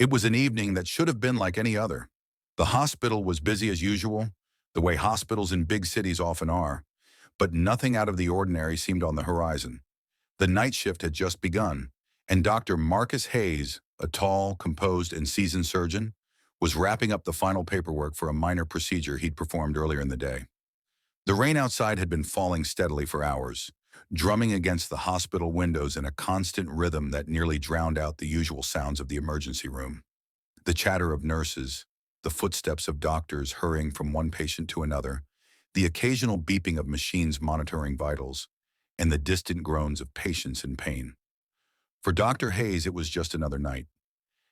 It was an evening that should have been like any other. The hospital was busy as usual, the way hospitals in big cities often are, but nothing out of the ordinary seemed on the horizon. The night shift had just begun, and Dr. Marcus Hayes, a tall, composed, and seasoned surgeon, was wrapping up the final paperwork for a minor procedure he'd performed earlier in the day. The rain outside had been falling steadily for hours, drumming against the hospital windows in a constant rhythm that nearly drowned out the usual sounds of the emergency room. The chatter of nurses, the footsteps of doctors hurrying from one patient to another, the occasional beeping of machines monitoring vitals, and the distant groans of patients in pain. For Dr. Hayes, it was just another night.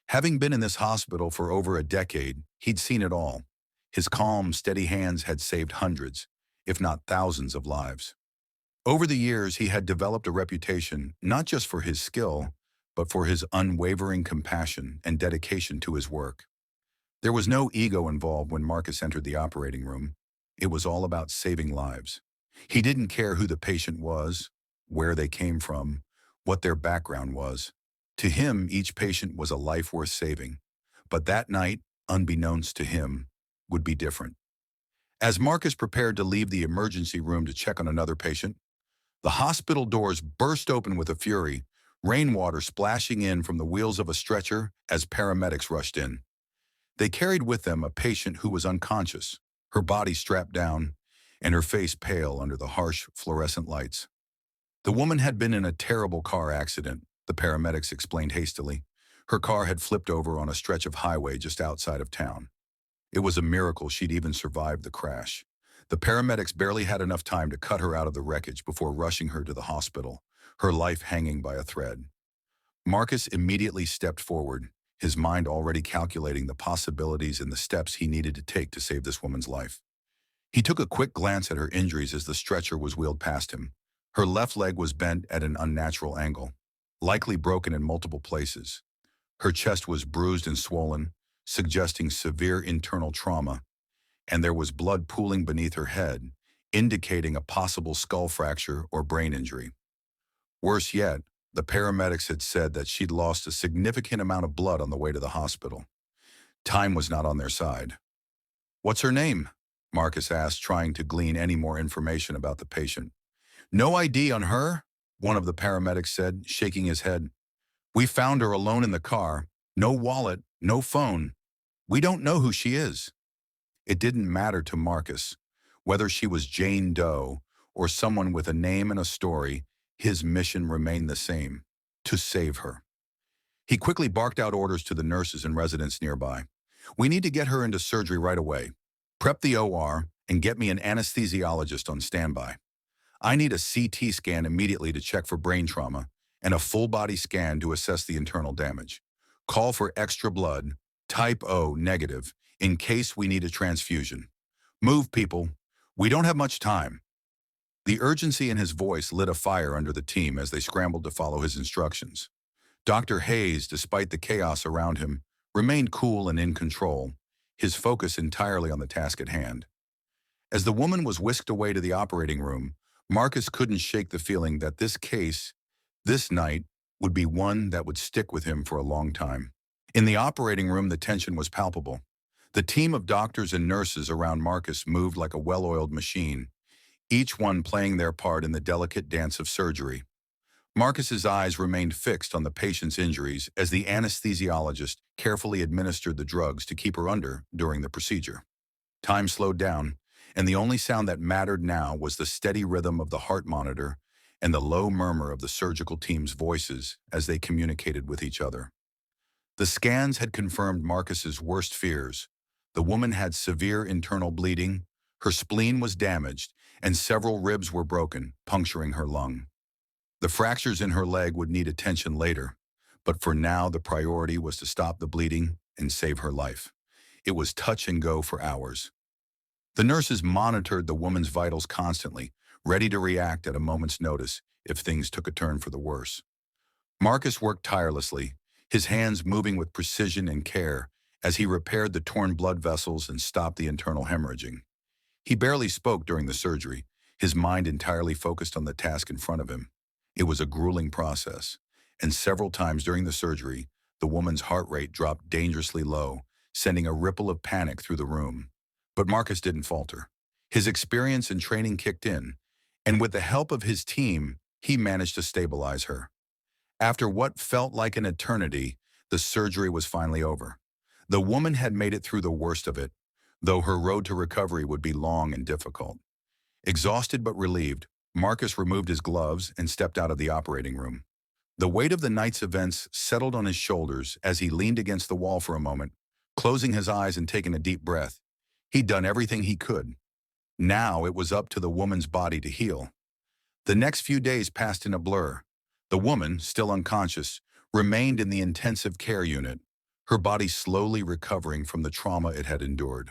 Having been in this hospital for over a decade, he'd seen it all. His calm, steady hands had saved hundreds, if not thousands of lives. Over the years, he had developed a reputation not just for his skill, but for his unwavering compassion and dedication to his work. There was no ego involved when Marcus entered the operating room. It was all about saving lives. He didn't care who the patient was, where they came from, what their background was. To him, each patient was a life worth saving. But that night, unbeknownst to him, would be different. As Marcus prepared to leave the emergency room to check on another patient, the hospital doors burst open with a fury, rainwater splashing in from the wheels of a stretcher as paramedics rushed in. They carried with them a patient who was unconscious, her body strapped down, and her face pale under the harsh fluorescent lights. The woman had been in a terrible car accident, the paramedics explained hastily. Her car had flipped over on a stretch of highway just outside of town. It was a miracle she'd even survived the crash. The paramedics barely had enough time to cut her out of the wreckage before rushing her to the hospital, her life hanging by a thread. Marcus immediately stepped forward, his mind already calculating the possibilities and the steps he needed to take to save this woman's life. He took a quick glance at her injuries as the stretcher was wheeled past him. Her left leg was bent at an unnatural angle, likely broken in multiple places. Her chest was bruised and swollen, suggesting severe internal trauma, and there was blood pooling beneath her head, indicating a possible skull fracture or brain injury. Worse yet, the paramedics had said that she'd lost a significant amount of blood on the way to the hospital. Time was not on their side. "What's her name?" Marcus asked, trying to glean any more information about the patient. "No ID on her?" one of the paramedics said, shaking his head. "We found her alone in the car. No wallet, no phone. We don't know who she is." It didn't matter to Marcus. Whether she was Jane Doe or someone with a name and a story, his mission remained the same: to save her. He quickly barked out orders to the nurses and residents nearby. "We need to get her into surgery right away. Prep the OR and get me an anesthesiologist on standby. I need a CT scan immediately to check for brain trauma and a full-body scan to assess the internal damage. Call for extra blood, type O negative, in case we need a transfusion. Move, people. We don't have much time." The urgency in his voice lit a fire under the team as they scrambled to follow his instructions. Dr. Hayes, despite the chaos around him, remained cool and in control, his focus entirely on the task at hand. As the woman was whisked away to the operating room, Marcus couldn't shake the feeling that this case, this night, would be one that would stick with him for a long time. In the operating room, the tension was palpable. The team of doctors and nurses around Marcus moved like a well-oiled machine, each one playing their part in the delicate dance of surgery. Marcus's eyes remained fixed on the patient's injuries as the anesthesiologist carefully administered the drugs to keep her under during the procedure. Time slowed down, and the only sound that mattered now was the steady rhythm of the heart monitor and the low murmur of the surgical team's voices as they communicated with each other. The scans had confirmed Marcus's worst fears. The woman had severe internal bleeding, her spleen was damaged, and several ribs were broken, puncturing her lung. The fractures in her leg would need attention later, but for now the priority was to stop the bleeding and save her life. It was touch and go for hours. The nurses monitored the woman's vitals constantly, ready to react at a moment's notice if things took a turn for the worse. Marcus worked tirelessly, his hands moving with precision and care as he repaired the torn blood vessels and stopped the internal hemorrhaging. He barely spoke during the surgery, his mind entirely focused on the task in front of him. It was a grueling process, and several times during the surgery, The woman's heart rate dropped dangerously low, sending a ripple of panic through the room. But Marcus didn't falter. His experience and training kicked in, and with the help of his team, he managed to stabilize her. After what felt like an eternity, the surgery was finally over. The woman had made it through the worst of it, though her road to recovery would be long and difficult. Exhausted but relieved, Marcus removed his gloves and stepped out of the operating room. The weight of the night's events settled on his shoulders as he leaned against the wall for a moment, closing his eyes and taking a deep breath. He'd done everything he could. Now it was up to the woman's body to heal. The next few days passed in a blur. The woman, still unconscious, remained in the intensive care unit, her body slowly recovering from the trauma it had endured.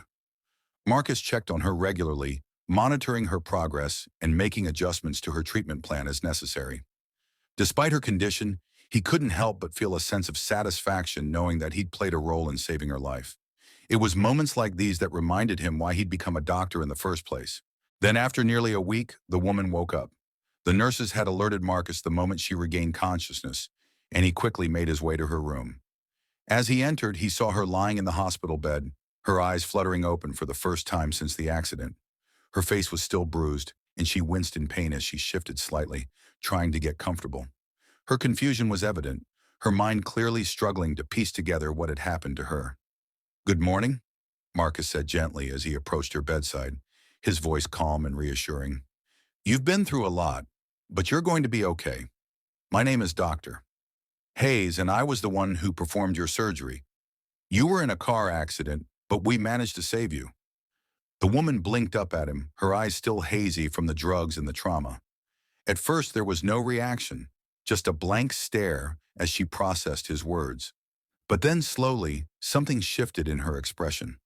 Marcus checked on her regularly, monitoring her progress and making adjustments to her treatment plan as necessary. Despite her condition, he couldn't help but feel a sense of satisfaction knowing that he'd played a role in saving her life. It was moments like these that reminded him why he'd become a doctor in the first place. Then after nearly a week, the woman woke up. The nurses had alerted Marcus the moment she regained consciousness, and he quickly made his way to her room. As he entered, he saw her lying in the hospital bed, her eyes fluttering open for the first time since the accident. Her face was still bruised, and she winced in pain as she shifted slightly, trying to get comfortable. Her confusion was evident, her mind clearly struggling to piece together what had happened to her. "Good morning," Marcus said gently as he approached her bedside, his voice calm and reassuring. "You've been through a lot, but you're going to be okay. My name is Dr. Hayes, and I was the one who performed your surgery. You were in a car accident, but we managed to save you." The woman blinked up at him, her eyes still hazy from the drugs and the trauma. At first, there was no reaction, just a blank stare as she processed his words. But then slowly, something shifted in her expression.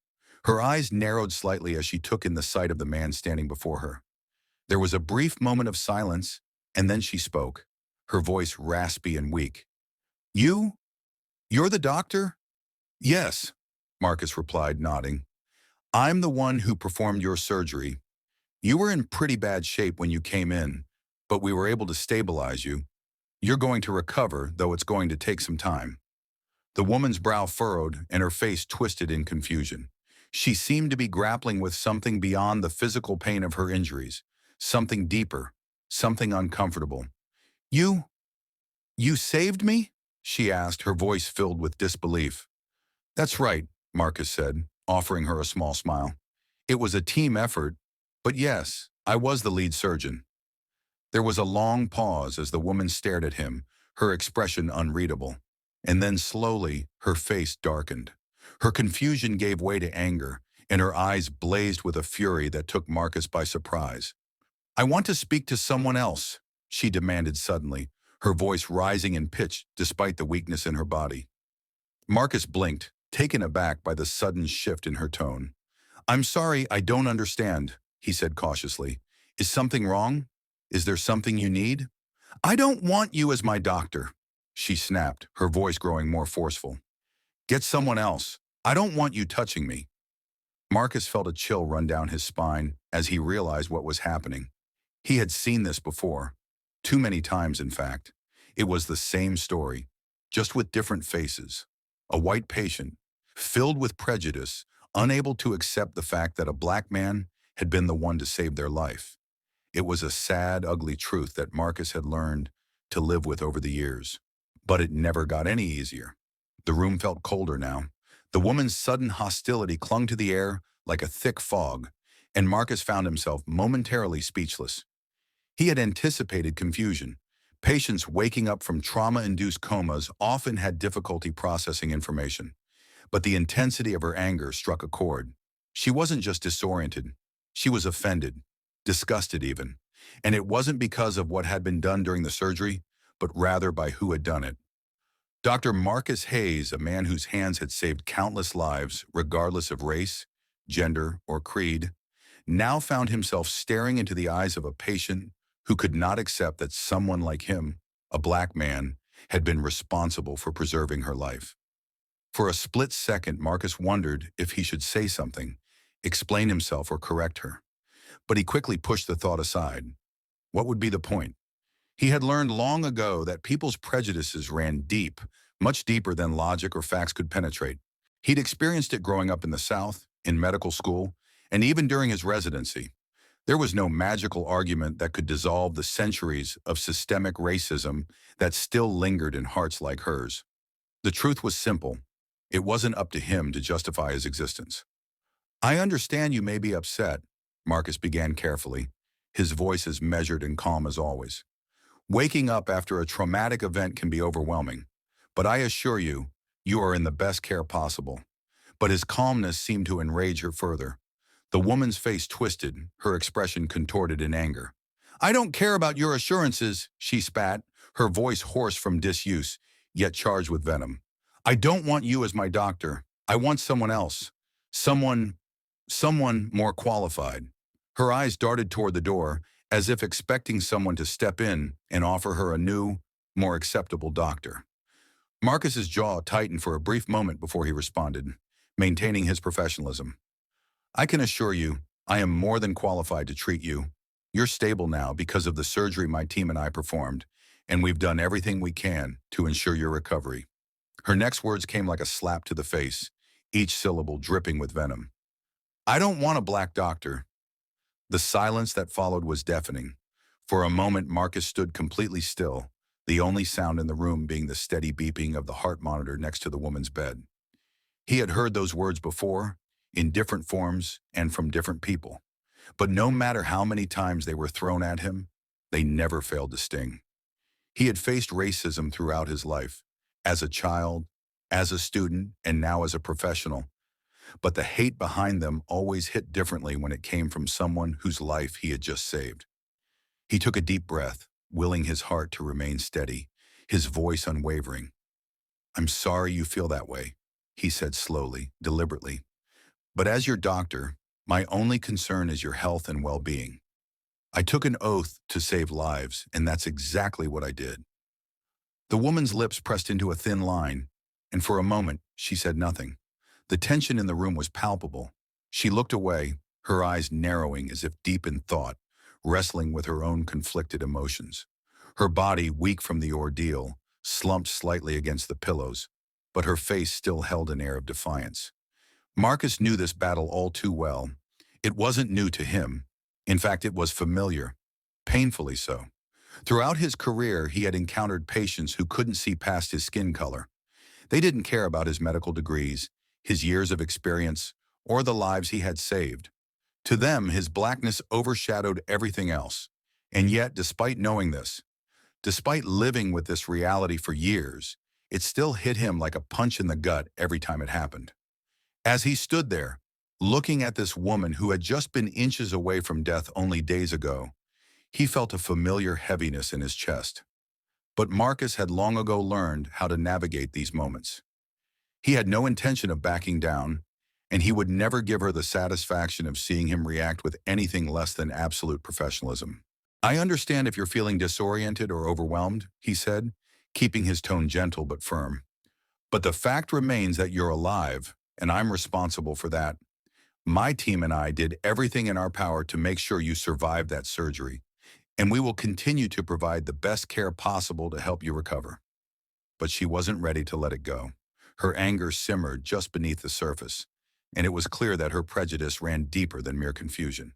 Her eyes narrowed slightly as she took in the sight of the man standing before her. There was a brief moment of silence, and then she spoke, her voice raspy and weak. You're the doctor?" "Yes," Marcus replied, nodding. "I'm the one who performed your surgery. You were in pretty bad shape when you came in, but we were able to stabilize you. You're going to recover, though it's going to take some time." The woman's brow furrowed and her face twisted in confusion. She seemed to be grappling with something beyond the physical pain of her injuries, something deeper, something uncomfortable. You saved me?" she asked, her voice filled with disbelief. "That's right," Marcus said, offering her a small smile. "It was a team effort, but yes, I was the lead surgeon." There was a long pause as the woman stared at him, her expression unreadable. And then slowly, her face darkened. Her confusion gave way to anger, and her eyes blazed with a fury that took Marcus by surprise. "I want to speak to someone else," she demanded suddenly, her voice rising in pitch despite the weakness in her body. Marcus blinked, taken aback by the sudden shift in her tone. "I'm sorry, I don't understand," he said cautiously. "Is something wrong? Is there something you need?" "I don't want you as my doctor," she snapped, her voice growing more forceful. "Get someone else. I don't want you touching me." Marcus felt a chill run down his spine as he realized what was happening. He had seen this before. Too many times, in fact. It was the same story, just with different faces. A white patient, filled with prejudice, unable to accept the fact that a black man had been the one to save their life. It was a sad, ugly truth that Marcus had learned to live with over the years. But it never got any easier. The room felt colder now. The woman's sudden hostility clung to the air like a thick fog, and Marcus found himself momentarily speechless. He had anticipated confusion. Patients waking up from trauma-induced comas often had difficulty processing information. But the intensity of her anger struck a chord. She wasn't just disoriented. She was offended, disgusted even. And it wasn't because of what had been done during the surgery, but rather by who had done it. Dr. Marcus Hayes, a man whose hands had saved countless lives, regardless of race, gender, or creed, now found himself staring into the eyes of a patient who could not accept that someone like him, a black man, had been responsible for preserving her life. For a split second, Marcus wondered if he should say something, explain himself, or correct her. But he quickly pushed the thought aside. What would be the point? He had learned long ago that people's prejudices ran deep, much deeper than logic or facts could penetrate. He'd experienced it growing up in the South, in medical school, and even during his residency. There was no magical argument that could dissolve the centuries of systemic racism that still lingered in hearts like hers. The truth was simple. It wasn't up to him to justify his existence. "I understand you may be upset," Marcus began carefully, his voice as measured and calm as always. "Waking up after a traumatic event can be overwhelming, but I assure you, you are in the best care possible." But his calmness seemed to enrage her further. The woman's face twisted, her expression contorted in anger. "I don't care about your assurances," she spat, her voice hoarse from disuse, yet charged with venom. "I don't want you as my doctor. I want someone else. Someone, someone more qualified." Her eyes darted toward the door, as if expecting someone to step in and offer her a new, more acceptable doctor. Marcus's jaw tightened for a brief moment before he responded, maintaining his professionalism. "I can assure you, I am more than qualified to treat you. You're stable now because of the surgery my team and I performed, and we've done everything we can to ensure your recovery." Her next words came like a slap to the face, each syllable dripping with venom. "I don't want a black doctor." The silence that followed was deafening. For a moment, Marcus stood completely still, the only sound in the room being the steady beeping of the heart monitor next to the woman's bed. He had heard those words before, in different forms and from different people. But no matter how many times they were thrown at him, they never failed to sting. He had faced racism throughout his life, as a child, as a student, and now as a professional. But the hate behind them always hit differently when it came from someone whose life he had just saved. He took a deep breath, willing his heart to remain steady, his voice unwavering. "I'm sorry you feel that way," he said slowly, deliberately. "But as your doctor, my only concern is your health and well-being. I took an oath to save lives, and that's exactly what I did." The woman's lips pressed into a thin line, and for a moment, she said nothing. The tension in the room was palpable. She looked away, her eyes narrowing as if deep in thought, wrestling with her own conflicted emotions. Her body, weak from the ordeal, slumped slightly against the pillows, but her face still held an air of defiance. Marcus knew this battle all too well. It wasn't new to him. In fact, it was familiar, painfully so. Throughout his career, he had encountered patients who couldn't see past his skin color. They didn't care about his medical degrees, his years of experience, or the lives he had saved. To them, his blackness overshadowed everything else. And yet, despite knowing this, despite living with this reality for years, it still hit him like a punch in the gut every time it happened. As he stood there, looking at this woman who had just been inches away from death only days ago, he felt a familiar heaviness in his chest. But Marcus had long ago learned how to navigate these moments. He had no intention of backing down, and he would never give her the satisfaction of seeing him react with anything less than absolute professionalism. "I understand if you're feeling disoriented or overwhelmed," he said, keeping his tone gentle but firm. "But the fact remains that you're alive, and I'm responsible for that. My team and I did everything in our power to make sure you survived that surgery, and we will continue to provide the best care possible to help you recover." But she wasn't ready to let it go. Her anger simmered just beneath the surface, and it was clear that her prejudice ran deeper than mere confusion.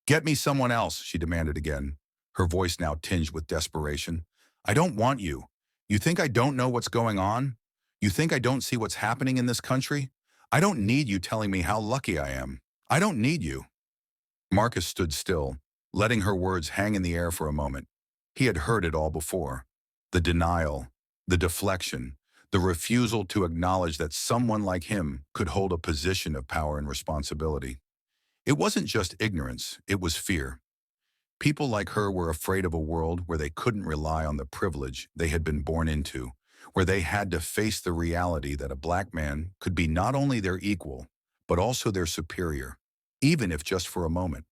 "Get me someone else," she demanded again, her voice now tinged with desperation. "I don't want you. You think I don't know what's going on? You think I don't see what's happening in this country? I don't need you telling me how lucky I am. I don't need you." Marcus stood still, letting her words hang in the air for a moment. He had heard it all before. The denial, the deflection, the refusal to acknowledge that someone like him could hold a position of power and responsibility. It wasn't just ignorance, it was fear. People like her were afraid of a world where they couldn't rely on the privilege they had been born into, where they had to face the reality that a black man could be not only their equal, but also their superior, even if just for a moment.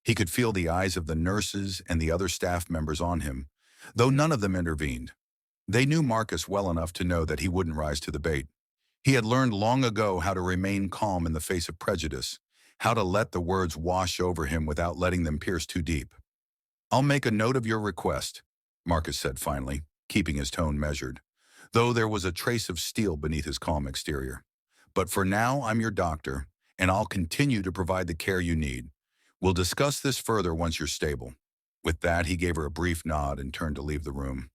He could feel the eyes of the nurses and the other staff members on him, though none of them intervened. They knew Marcus well enough to know that he wouldn't rise to the bait. He had learned long ago how to remain calm in the face of prejudice, how to let the words wash over him without letting them pierce too deep. "I'll make a note of your request," Marcus said finally, keeping his tone measured. though there was a trace of steel beneath his calm exterior. But for now, I'm your doctor, and I'll continue to provide the care you need. We'll discuss this further once you're stable. With that, he gave her a brief nod and turned to leave the room.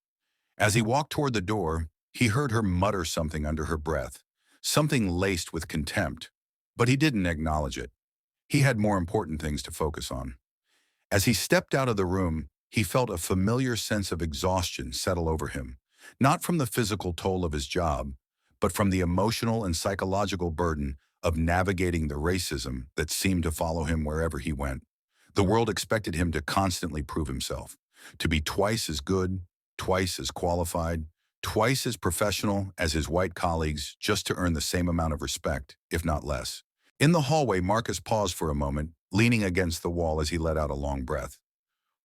As he walked toward the door, he heard her mutter something under her breath, something laced with contempt. But he didn't acknowledge it. He had more important things to focus on. As he stepped out of the room, he felt a familiar sense of exhaustion settle over him, not from the physical toll of his job, but from the emotional and psychological burden of navigating the racism that seemed to follow him wherever he went. The world expected him to constantly prove himself, to be twice as good, twice as qualified, twice as professional as his white colleagues just to earn the same amount of respect, if not less. In the hallway, Marcus paused for a moment, leaning against the wall as he let out a long breath.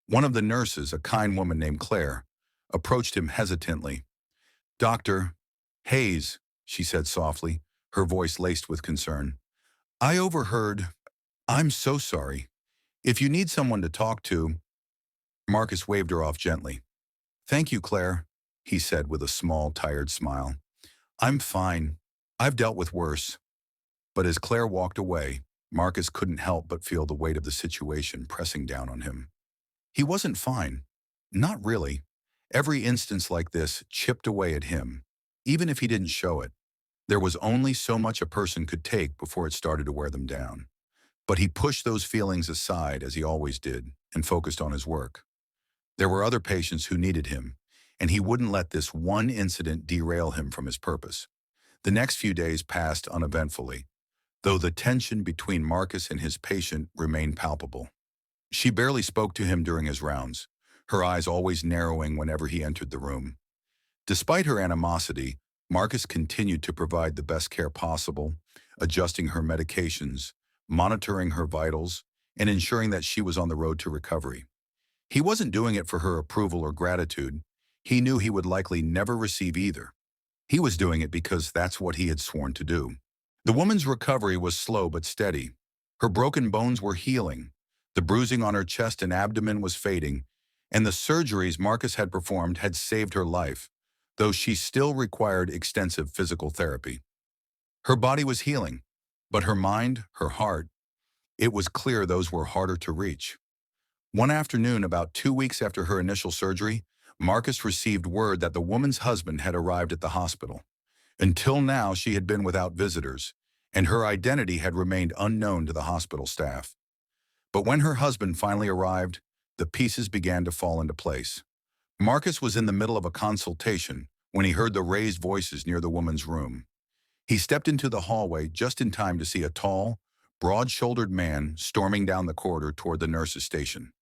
One of the nurses, a kind woman named Claire, approached him hesitantly. "Dr. Hayes," she said softly, her voice laced with concern. "I overheard. I'm so sorry. If you need someone to talk to—" Marcus waved her off gently. "Thank you, Claire," he said with a small, tired smile. "I'm fine. I've dealt with worse." But as Claire walked away, Marcus couldn't help but feel the weight of the situation pressing down on him. He wasn't fine. Not really. Every instance like this chipped away at him, even if he didn't show it. There was only so much a person could take before it started to wear them down. But he pushed those feelings aside, as he always did, and focused on his work. There were other patients who needed him, and he wouldn't let this one incident derail him from his purpose. The next few days passed uneventfully, though the tension between Marcus and his patient remained palpable. She barely spoke to him during his rounds, her eyes always narrowing whenever he entered the room. Despite her animosity, Marcus continued to provide the best care possible, adjusting her medications, monitoring her vitals, and ensuring that she was on the road to recovery. He wasn't doing it for her approval or gratitude. He knew he would likely never receive either. He was doing it because that's what he had sworn to do. The woman's recovery was slow but steady. Her broken bones were healing, the bruising on her chest and abdomen was fading, and the surgeries Marcus had performed had saved her life, though she still required extensive physical therapy. Her body was healing, but her mind, her heart, it was clear those were harder to reach. One afternoon, about 2 weeks after her initial surgery, Marcus received word that the woman's husband had arrived at the hospital. Until now, she had been without visitors, and her identity had remained unknown to the hospital staff. But when her husband finally arrived, the pieces began to fall into place. Marcus was in the middle of a consultation when he heard the raised voices near the woman's room. He stepped into the hallway just in time to see a tall, broad-shouldered man storming down the corridor toward the nurse's station.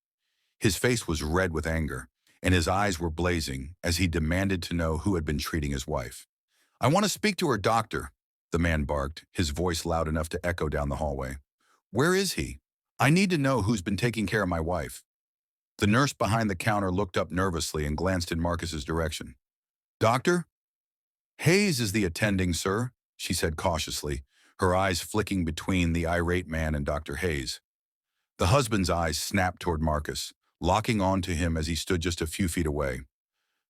His face was red with anger, and his eyes were blazing as he demanded to know who had been treating his wife. "I want to speak to her doctor," the man barked, his voice loud enough to echo down the hallway. "Where is he? I need to know who's been taking care of my wife." The nurse behind the counter looked up nervously and glanced in Marcus's direction. "Doctor?" "Hayes is the attending, sir," she said cautiously, her eyes flicking between the irate man and Dr. Hayes. The husband's eyes snapped toward Marcus, locking on to him as he stood just a few feet away.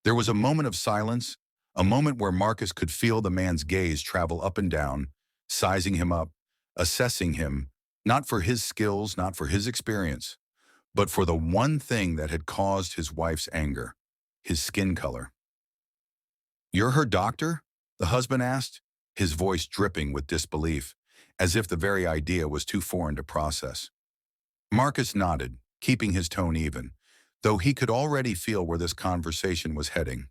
There was a moment of silence, a moment where Marcus could feel the man's gaze travel up and down, sizing him up, assessing him, not for his skills, not for his experience, but for the one thing that had caused his wife's anger, his skin color. "You're her doctor?" the husband asked, his voice dripping with disbelief, as if the very idea was too foreign to process. Marcus nodded, keeping his tone even, though he could already feel where this conversation was heading.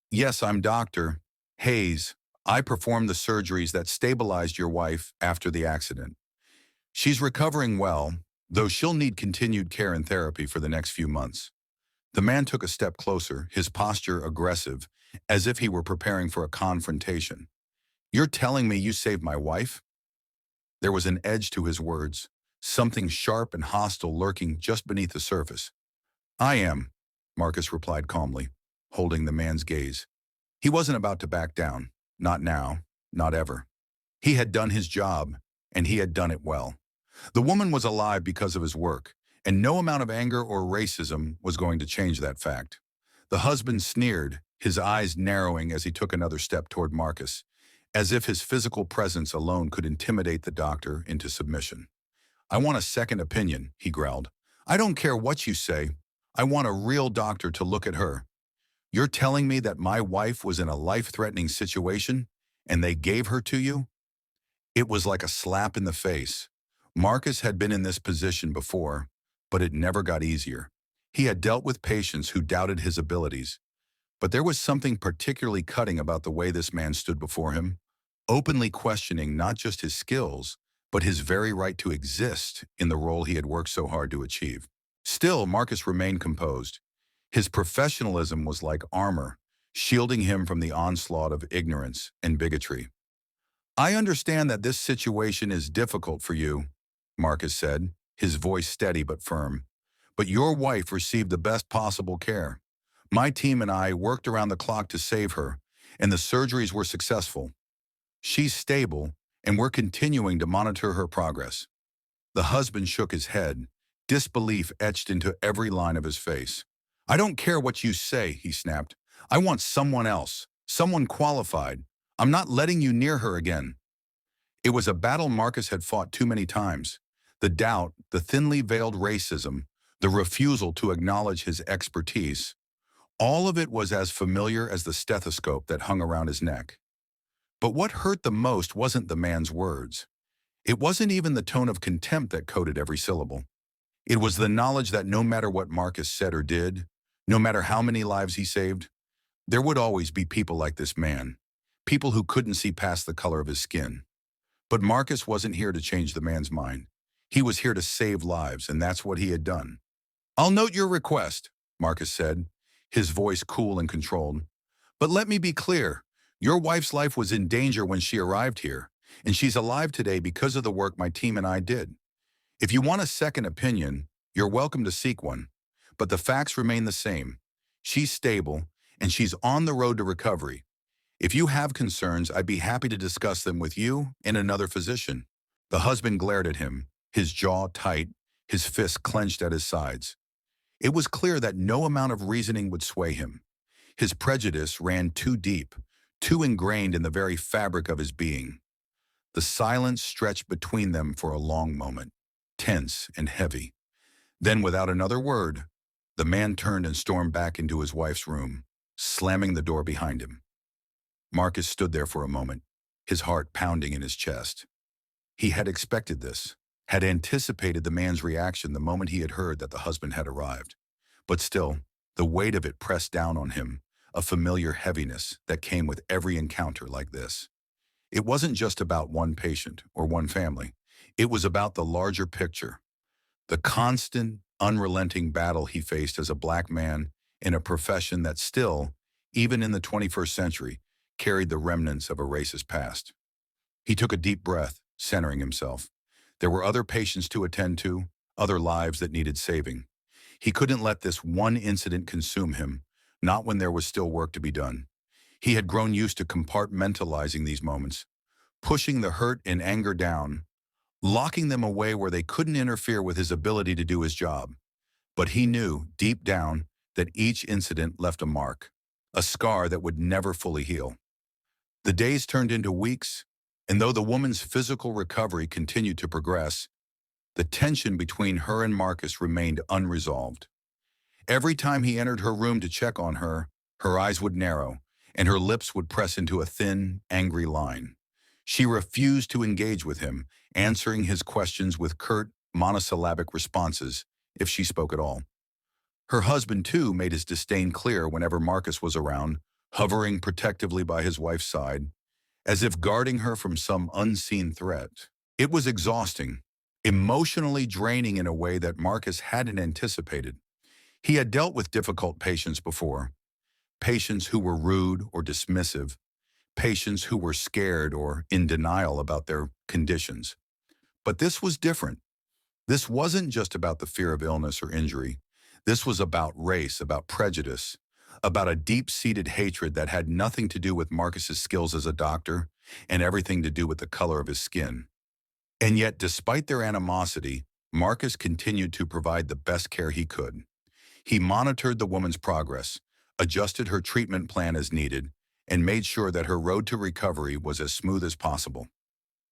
"Yes, I'm Dr. Hayes. I performed the surgeries that stabilized your wife after the accident. She's recovering well, though she'll need continued care and therapy for the next few months." The man took a step closer, his posture aggressive, as if he were preparing for a confrontation. "You're telling me you saved my wife?" There was an edge to his words, something sharp and hostile lurking just beneath the surface. "I am," Marcus replied calmly, holding the man's gaze. He wasn't about to back down. Not now, not ever. He had done his job, and he had done it well. The woman was alive because of his work, and no amount of anger or racism was going to change that fact. The husband sneered, his eyes narrowing as he took another step toward Marcus, as if his physical presence alone could intimidate the doctor into submission. "I want a second opinion," he growled. "I don't care what you say. I want a real doctor to look at her. You're telling me that my wife was in a life-threatening situation and they gave her to you?" It was like a slap in the face. Marcus had been in this position before, but it never got easier. He had dealt with patients who doubted his abilities, but there was something particularly cutting about the way this man stood before him, openly questioning not just his skills, but his very right to exist in the role he had worked so hard to achieve. Still, Marcus remained composed. His professionalism was like armor, shielding him from the onslaught of ignorance and bigotry. "I understand that this situation is difficult for you," Marcus said, his voice steady but firm. "But your wife received the best possible care. My team and I worked around the clock to save her, and the surgeries were successful. She's stable, and we're continuing to monitor her progress." The husband shook his head, disbelief etched into every line of his face. "I don't care what you say," he snapped. "I want someone else, someone qualified. I'm not letting you near her again." It was a battle Marcus had fought too many times. The doubt, the thinly veiled racism, the refusal to acknowledge his expertise, all of it was as familiar as the stethoscope that hung around his neck. But what hurt the most wasn't the man's words. It wasn't even the tone of contempt that coated every syllable. It was the knowledge that no matter what Marcus said or did, no matter how many lives he saved, there would always be people like this man, people who couldn't see past the color of his skin. But Marcus wasn't here to change the man's mind. He was here to save lives, and that's what he had done. "I'll note your request," Marcus said, his voice cool and controlled. "But let me be clear. Your wife's life was in danger when she arrived here, and she's alive today because of the work my team and I did. If you want a second opinion, you're welcome to seek one. But the facts remain the same. She's stable, and she's on the road to recovery. If you have concerns, I'd be happy to discuss them with you and another physician." The husband glared at him, his jaw tight, his fists clenched at his sides. It was clear that no amount of reasoning would sway him. His prejudice ran too deep, too ingrained in the very fabric of his being. The silence stretched between them for a long moment, tense and heavy. Then, without another word, the man turned and stormed back into his wife's room, slamming the door behind him. Marcus stood there for a moment, his heart pounding in his chest. He had expected this, had anticipated the man's reaction the moment he had heard that the husband had arrived. But still, the weight of it pressed down on him, a familiar heaviness that came with every encounter like this. It wasn't just about one patient or one family. It was about the larger picture, the constant, unrelenting battle he faced as a black man in a profession that still, even in the 21st century, carried the remnants of a racist past. He took a deep breath, centering himself. There were other patients to attend to, other lives that needed saving. He couldn't let this one incident consume him, not when there was still work to be done. He had grown used to compartmentalizing these moments, pushing the hurt and anger down, locking them away where they couldn't interfere with his ability to do his job. But he knew, deep down, that each incident left a mark, a scar that would never fully heal. The days turned into weeks, and though the woman's physical recovery continued to progress, the tension between her and Marcus remained unresolved. Every time he entered her room to check on her, her eyes would narrow, and her lips would press into a thin, angry line. She refused to engage with him, answering his questions with curt, monosyllabic responses, if she spoke at all. Her husband, too, made his disdain clear whenever Marcus was around, hovering protectively by his wife's side, as if guarding her from some unseen threat. It was exhausting, emotionally draining in a way that Marcus hadn't anticipated. He had dealt with difficult patients before, patients who were rude or dismissive, patients who were scared or in denial about their conditions. But this was different. This wasn't just about the fear of illness or injury. This was about race, about prejudice, about a deep-seated hatred that had nothing to do with Marcus's skills as a doctor and everything to do with the color of his skin. And yet, despite their animosity, Marcus continued to provide the best care he could. He monitored the woman's progress, adjusted her treatment plan as needed, and made sure that her road to recovery was as smooth as possible.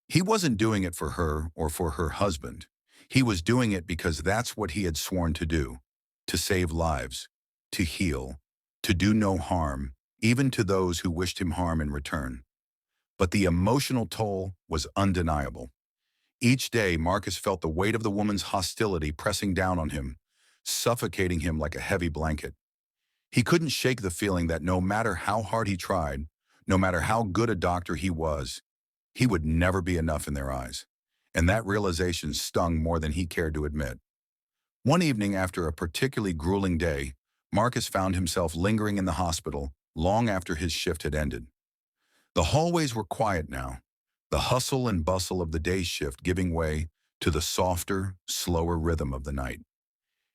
He wasn't doing it for her or for her husband. He was doing it because that's what he had sworn to do, to save lives, to heal, to do no harm, even to those who wished him harm in return. But the emotional toll was undeniable. Each day, Marcus felt the weight of the woman's hostility pressing down on him, suffocating him like a heavy blanket. He couldn't shake the feeling that no matter how hard he tried, no matter how good a doctor he was, he would never be enough in their eyes. And that realization stung more than he cared to admit. One evening after a particularly grueling day, Marcus found himself lingering in the hospital long after his shift had ended. The hallways were quiet now, the hustle and bustle of the day shift giving way to the softer, slower rhythm of the night.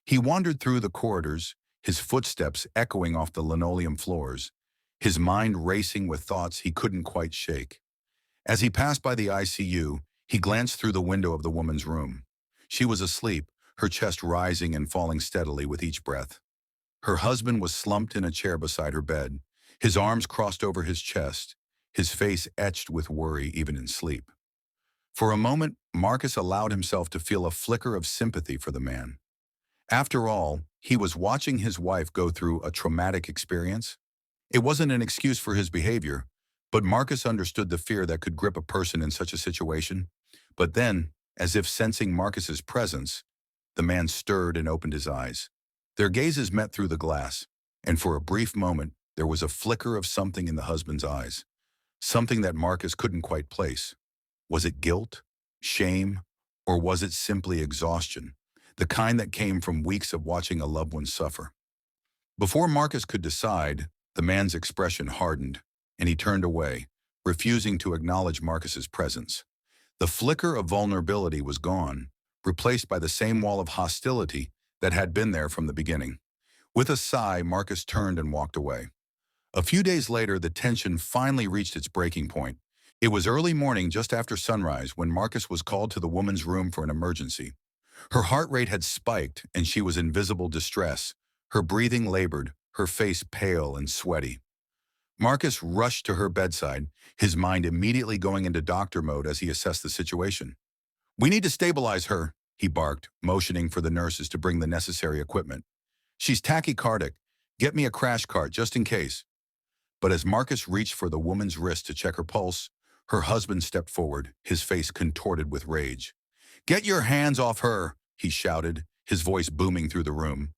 He wandered through the corridors, his footsteps echoing off the linoleum floors, his mind racing with thoughts he couldn't quite shake. As he passed by the ICU, he glanced through the window of the woman's room. She was asleep, her chest rising and falling steadily with each breath. Her husband was slumped in a chair beside her bed, his arms crossed over his chest, his face etched with worry even in sleep. For a moment, Marcus allowed himself to feel a flicker of sympathy for the man. After all, he was watching his wife go through a traumatic experience. It wasn't an excuse for his behavior, but Marcus understood the fear that could grip a person in such a situation. But then, as if sensing Marcus's presence, the man stirred and opened his eyes. Their gazes met through the glass, and for a brief moment, there was a flicker of something in the husband's eyes, something that Marcus couldn't quite place. Was it guilt, shame, or was it simply exhaustion, the kind that came from weeks of watching a loved one suffer? Before Marcus could decide, the man's expression hardened, and he turned away, refusing to acknowledge Marcus's presence. The flicker of vulnerability was gone, replaced by the same wall of hostility that had been there from the beginning. With a sigh, Marcus turned and walked away. A few days later, the tension finally reached its breaking point. It was early morning just after sunrise when Marcus was called to the woman's room for an emergency. Her heart rate had spiked and she was in visible distress, her breathing labored, her face pale and sweaty. Marcus rushed to her bedside, his mind immediately going into doctor mode as he assessed the situation. "We need to stabilize her," he barked, motioning for the nurses to bring the necessary equipment. "She's tachycardic. Get me a crash cart just in case." But as Marcus reached for the woman's wrist to check her pulse, her husband stepped forward, his face contorted with rage. "Get your hands off her," he shouted, his voice booming through the room.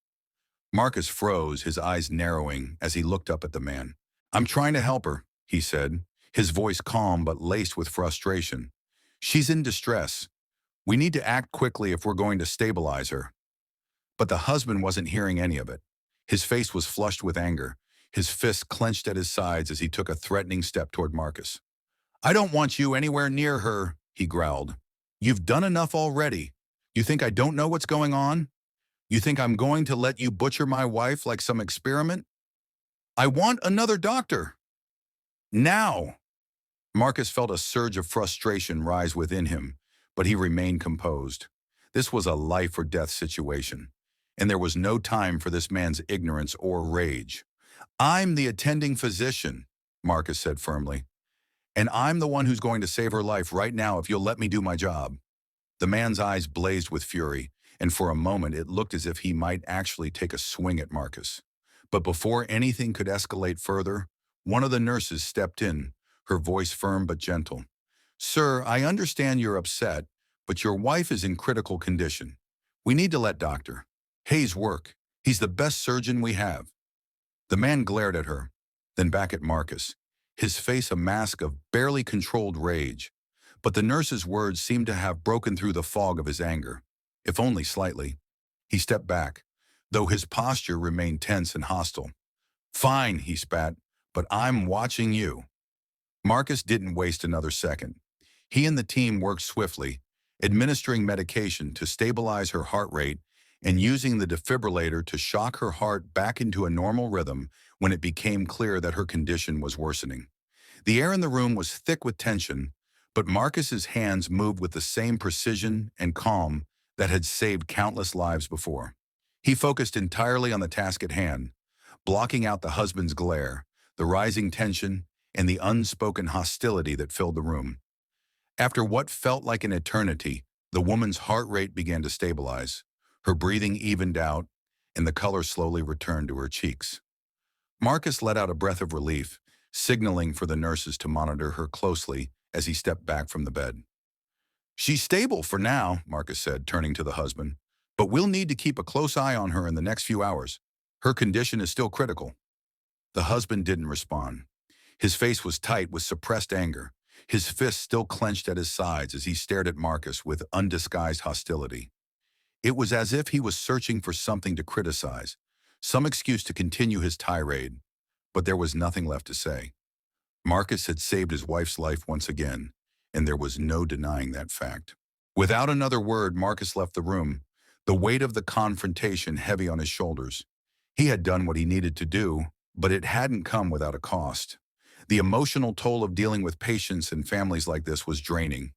Marcus froze, his eyes narrowing as he looked up at the man. "I'm trying to help her," he said, his voice calm but laced with frustration. "She's in distress. We need to act quickly if we're going to stabilize her." But the husband wasn't hearing any of it. His face was flushed with anger, his fists clenched at his sides as he took a threatening step toward Marcus. "I don't want you anywhere near her," he growled. "You've done enough already. You think I don't know what's going on? You think I'm going to let you butcher my wife like some experiment? I want another doctor. Now." Marcus felt a surge of frustration rise within him, but he remained composed. This was a life or death situation, and there was no time for this man's ignorance or rage. "I'm the attending physician," Marcus said firmly, "and I'm the one who's going to save her life right now if you'll let me do my job." The man's eyes blazed with fury, and for a moment it looked as if he might actually take a swing at Marcus. But before anything could escalate further, one of the nurses stepped in, her voice firm but gentle. "Sir, I understand you're upset, but your wife is in critical condition. We need to let Dr. Hayes work. He's the best surgeon we have." The man glared at her, then back at Marcus, his face a mask of barely controlled rage. But the nurse's words seemed to have broken through the fog of his anger, if only slightly. He stepped back, though his posture remained tense and hostile. "Fine," he spat, "but I'm watching you." Marcus didn't waste another second. He and the team worked swiftly, administering medication to stabilize her heart rate and using the defibrillator to shock her heart back into a normal rhythm when it became clear that her condition was worsening. The air in the room was thick with tension, but Marcus's hands moved with the same precision and calm that had saved countless lives before. He focused entirely on the task at hand, blocking out the husband's glare, the rising tension, and the unspoken hostility that filled the room. After what felt like an eternity, the woman's heart rate began to stabilize. Her breathing evened out, and the color slowly returned to her cheeks. Marcus let out a breath of relief, signaling for the nurses to monitor her closely as he stepped back from the bed. "She's stable for now," Marcus said, turning to the husband, "but we'll need to keep a close eye on her in the next few hours. Her condition is still critical." The husband didn't respond. His face was tight with suppressed anger, his fists still clenched at his sides as he stared at Marcus with undisguised hostility. It was as if he was searching for something to criticize, some excuse to continue his tirade, but there was nothing left to say. Marcus had saved his wife's life once again, and there was no denying that fact. Without another word, Marcus left the room, the weight of the confrontation heavy on his shoulders. He had done what he needed to do, but it hadn't come without a cost. The emotional toll of dealing with patients and families like this was draining,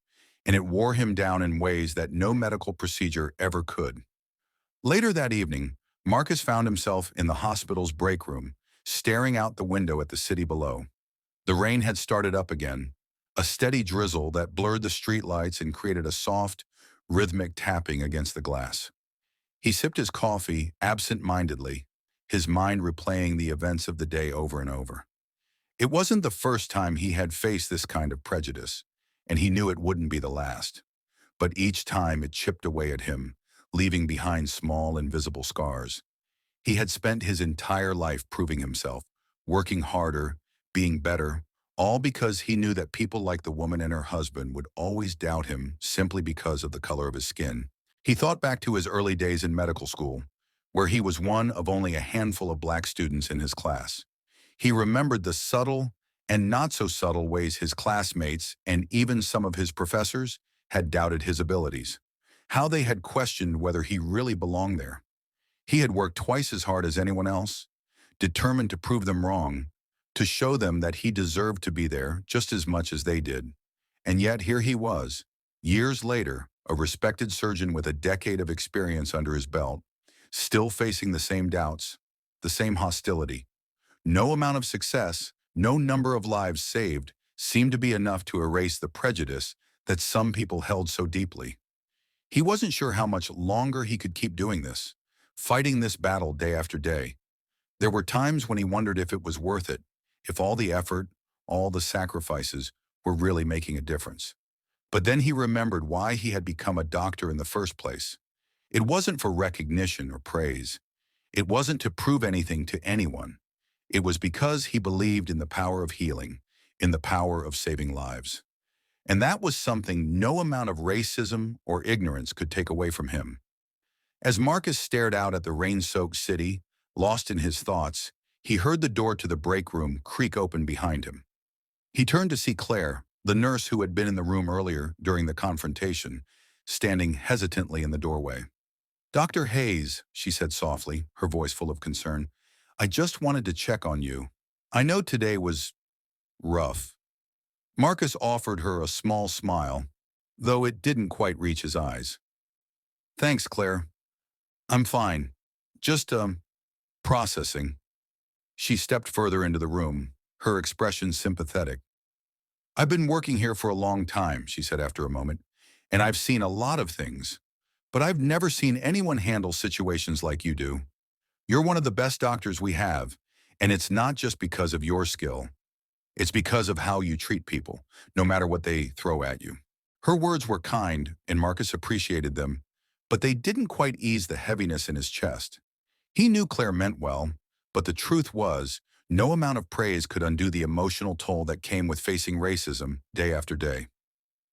and it wore him down in ways that no medical procedure ever could. Later that evening, Marcus found himself in the hospital's break room, staring out the window at the city below. The rain had started up again, a steady drizzle that blurred the streetlights and created a soft, rhythmic tapping against the glass. He sipped his coffee absent-mindedly, his mind replaying the events of the day over and over. It wasn't the first time he had faced this kind of prejudice, and he knew it wouldn't be the last. But each time it chipped away at him, leaving behind small, invisible scars. He had spent his entire life proving himself, working harder, being better, all because he knew that people like the woman and her husband would always doubt him simply because of the color of his skin. He thought back to his early days in medical school, where he was one of only a handful of black students in his class. He remembered the subtle and not so subtle ways his classmates and even some of his professors had doubted his abilities, how they had questioned whether he really belonged there. He had worked twice as hard as anyone else, determined to prove them wrong, to show them that he deserved to be there just as much as they did. And yet here he was, years later, a respected surgeon with a decade of experience under his belt, still facing the same doubts, the same hostility. No amount of success, no number of lives saved, seemed to be enough to erase the prejudice that some people held so deeply. He wasn't sure how much longer he could keep doing this, fighting this battle day after day. There were times when he wondered if it was worth it, if all the effort, all the sacrifices were really making a difference. But then he remembered why he had become a doctor in the first place. It wasn't for recognition or praise. It wasn't to prove anything to anyone. It was because he believed in the power of healing, in the power of saving lives. And that was something no amount of racism or ignorance could take away from him. As Marcus stared out at the rain-soaked city, lost in his thoughts, he heard the door to the break room creak open behind him. He turned to see Claire, the nurse who had been in the room earlier during the confrontation, standing hesitantly in the doorway. "Dr. Hayes," she said softly, her voice full of concern, "I just wanted to check on you. I know today was rough." Marcus offered her a small smile, though it didn't quite reach his eyes. "Thanks, Claire. I'm fine. Just, processing." She stepped further into the room, her expression sympathetic. "I've been working here for a long time," she said after a moment, "and I've seen a lot of things, but I've never seen anyone handle situations like you do. You're one of the best doctors we have, and it's not just because of your skill. It's because of how you treat people, no matter what they throw at you." Her words were kind, and Marcus appreciated them, but they didn't quite ease the heaviness in his chest. He knew Claire meant well, but the truth was, no amount of praise could undo the emotional toll that came with facing racism day after day.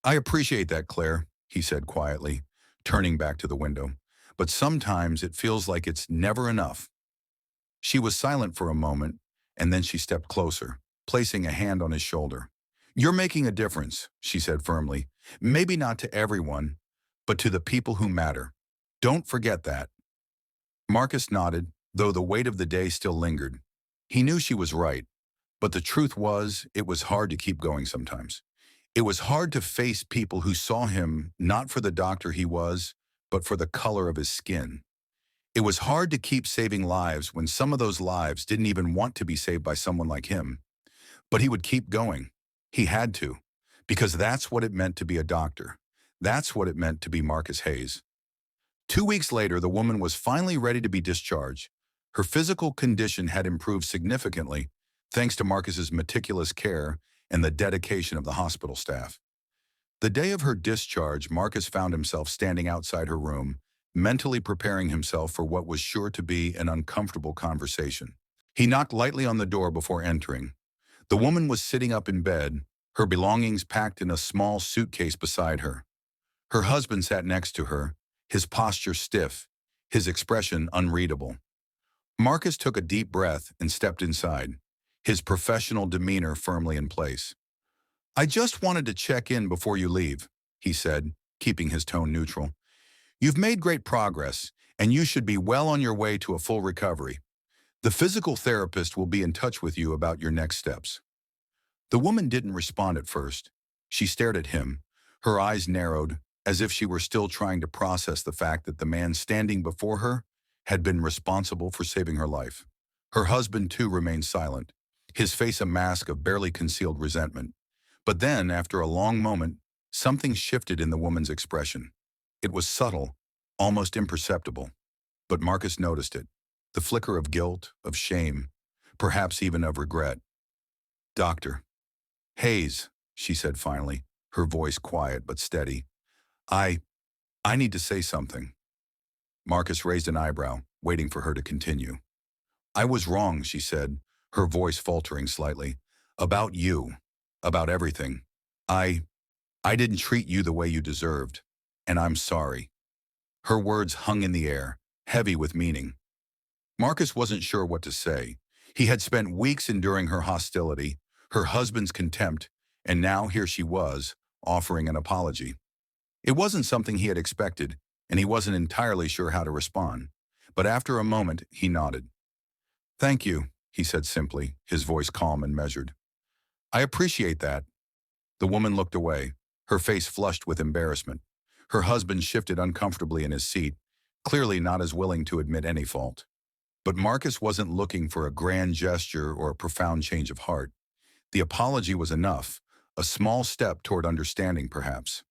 "I appreciate that, Claire," he said quietly, turning back to the window, "but sometimes it feels like it's never enough." She was silent for a moment, and then she stepped closer, placing a hand on his shoulder. "You're making a difference," she said firmly. "Maybe not to everyone, but to the people who matter. Don't forget that." Marcus nodded, though the weight of the day still lingered. He knew she was right, but the truth was, it was hard to keep going sometimes. It was hard to face people who saw him not for the doctor he was, but for the color of his skin. It was hard to keep saving lives when some of those lives didn't even want to be saved by someone like him. But he would keep going. He had to, because that's what it meant to be a doctor. That's what it meant to be Marcus Hayes. 2 weeks later, the woman was finally ready to be discharged. Her physical condition had improved significantly, thanks to Marcus's meticulous care and the dedication of the hospital staff. The day of her discharge, Marcus found himself standing outside her room, mentally preparing himself for what was sure to be an uncomfortable conversation. He knocked lightly on the door before entering. The woman was sitting up in bed, her belongings packed in a small suitcase beside her. Her husband sat next to her, his posture stiff, his expression unreadable. Marcus took a deep breath and stepped inside, his professional demeanor firmly in place. "I just wanted to check in before you leave," he said, keeping his tone neutral. "You've made great progress, and you should be well on your way to a full recovery. The physical therapist will be in touch with you about your next steps." The woman didn't respond at first. She stared at him, her eyes narrowed, as if she were still trying to process the fact that the man standing before her had been responsible for saving her life. Her husband, too, remained silent, his face a mask of barely concealed resentment. But then, after a long moment, something shifted in the woman's expression. It was subtle, almost imperceptible. But Marcus noticed it, the flicker of guilt, of shame, perhaps even of regret. "Doctor Hayes," she said finally, her voice quiet but steady. I need to say something." Marcus raised an eyebrow, waiting for her to continue. "I was wrong," she said, her voice faltering slightly. "About you. About everything. I didn't treat you the way you deserved. And I'm sorry." Her words hung in the air, heavy with meaning. Marcus wasn't sure what to say. He had spent weeks enduring her hostility, her husband's contempt, and now here she was, offering an apology. It wasn't something he had expected, and he wasn't entirely sure how to respond. But after a moment, he nodded. "Thank you," he said simply, his voice calm and measured. "I appreciate that." The woman looked away, her face flushed with embarrassment. Her husband shifted uncomfortably in his seat, clearly not as willing to admit any fault. But Marcus wasn't looking for a grand gesture or a profound change of heart. The apology was enough, a small step toward understanding, perhaps.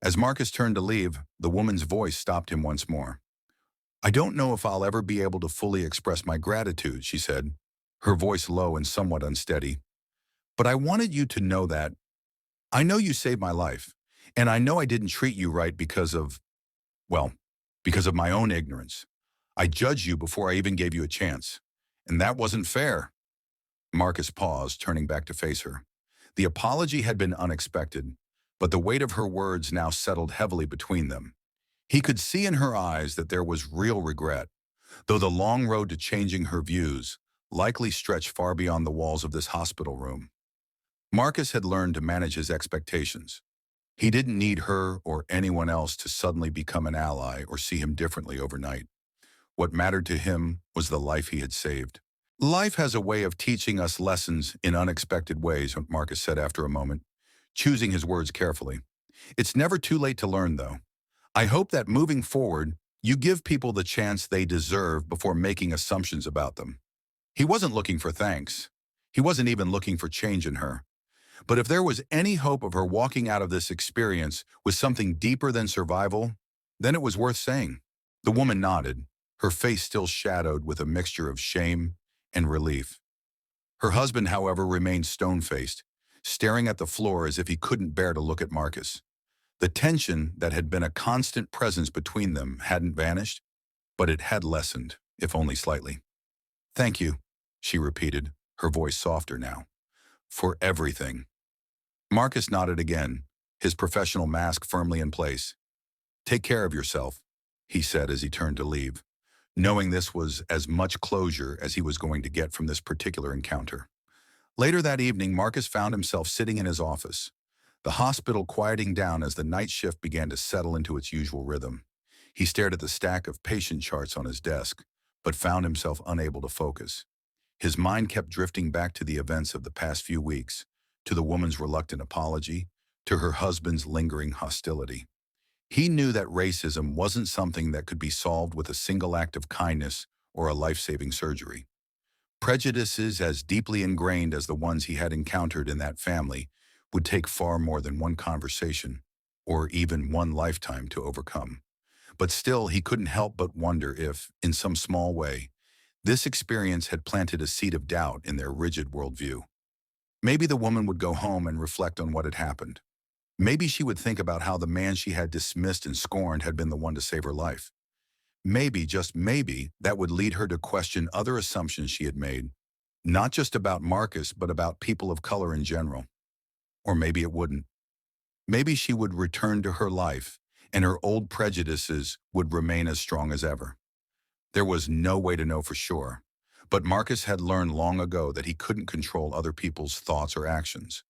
As Marcus turned to leave, the woman's voice stopped him once more. "I don't know if I'll ever be able to fully express my gratitude," she said, her voice low and somewhat unsteady. "But I wanted you to know that I know you saved my life, and I know I didn't treat you right because of my own ignorance. I judged you before I even gave you a chance, and that wasn't fair." Marcus paused, turning back to face her. The apology had been unexpected, but the weight of her words now settled heavily between them. He could see in her eyes that there was real regret, though the long road to changing her views likely stretched far beyond the walls of this hospital room. Marcus had learned to manage his expectations. He didn't need her or anyone else to suddenly become an ally or see him differently overnight. What mattered to him was the life he had saved. "Life has a way of teaching us lessons in unexpected ways," Marcus said after a moment, choosing his words carefully. "It's never too late to learn, though. I hope that moving forward, you give people the chance they deserve before making assumptions about them." He wasn't looking for thanks. He wasn't even looking for change in her. But if there was any hope of her walking out of this experience with something deeper than survival, then it was worth saying. The woman nodded, her face still shadowed with a mixture of shame and relief. Her husband, however, remained stone-faced, staring at the floor as if he couldn't bear to look at Marcus. The tension that had been a constant presence between them hadn't vanished, but it had lessened, if only slightly. "Thank you," she repeated, her voice softer now. "For everything." Marcus nodded again, his professional mask firmly in place. "Take care of yourself," he said as he turned to leave, knowing this was as much closure as he was going to get from this particular encounter. Later that evening, Marcus found himself sitting in his office, the hospital quieting down as the night shift began to settle into its usual rhythm. He stared at the stack of patient charts on his desk, but found himself unable to focus. His mind kept drifting back to the events of the past few weeks, to the woman's reluctant apology, to her husband's lingering hostility. He knew that racism wasn't something that could be solved with a single act of kindness or a life-saving surgery. Prejudices as deeply ingrained as the ones he had encountered in that family would take far more than one conversation or even one lifetime to overcome. But still, he couldn't help but wonder if, in some small way, this experience had planted a seed of doubt in their rigid worldview. Maybe the woman would go home and reflect on what had happened. Maybe she would think about how the man she had dismissed and scorned had been the one to save her life. Maybe, just maybe, that would lead her to question other assumptions she had made, not just about Marcus, but about people of color in general. Or maybe it wouldn't. Maybe she would return to her life, and her old prejudices would remain as strong as ever. There was no way to know for sure, but Marcus had learned long ago that he couldn't control other people's thoughts or actions.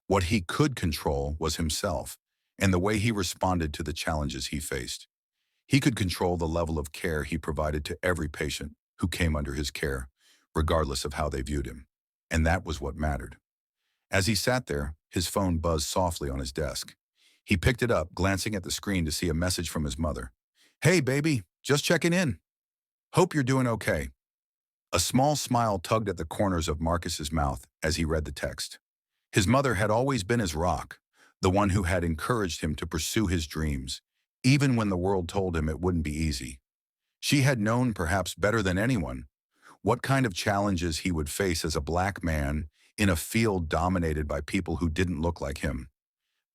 What he could control was himself, and the way he responded to the challenges he faced. He could control the level of care he provided to every patient who came under his care, regardless of how they viewed him. And that was what mattered. As he sat there, his phone buzzed softly on his desk. He picked it up, glancing at the screen to see a message from his mother. "Hey, baby, just checking in. Hope you're doing okay." A small smile tugged at the corners of Marcus's mouth as he read the text. His mother had always been his rock, the one who had encouraged him to pursue his dreams, even when the world told him it wouldn't be easy. She had known, perhaps better than anyone, what kind of challenges he would face as a black man in a field dominated by people who didn't look like him.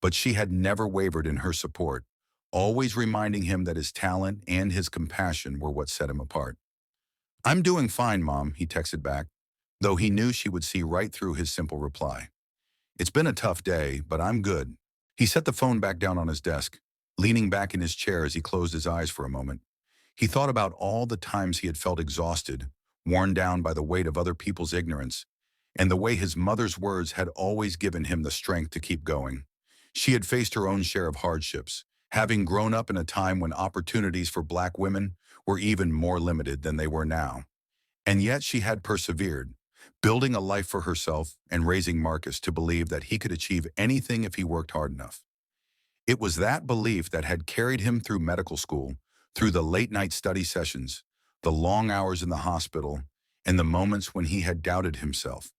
But she had never wavered in her support, always reminding him that his talent and his compassion were what set him apart. "I'm doing fine, Mom," he texted back, though he knew she would see right through his simple reply. "It's been a tough day, but I'm good." He set the phone back down on his desk, leaning back in his chair as he closed his eyes for a moment. He thought about all the times he had felt exhausted, worn down by the weight of other people's ignorance, and the way his mother's words had always given him the strength to keep going. She had faced her own share of hardships, having grown up in a time when opportunities for black women were even more limited than they were now. And yet she had persevered, building a life for herself and raising Marcus to believe that he could achieve anything if he worked hard enough. It was that belief that had carried him through medical school, through the late-night study sessions, the long hours in the hospital, and the moments when he had doubted himself.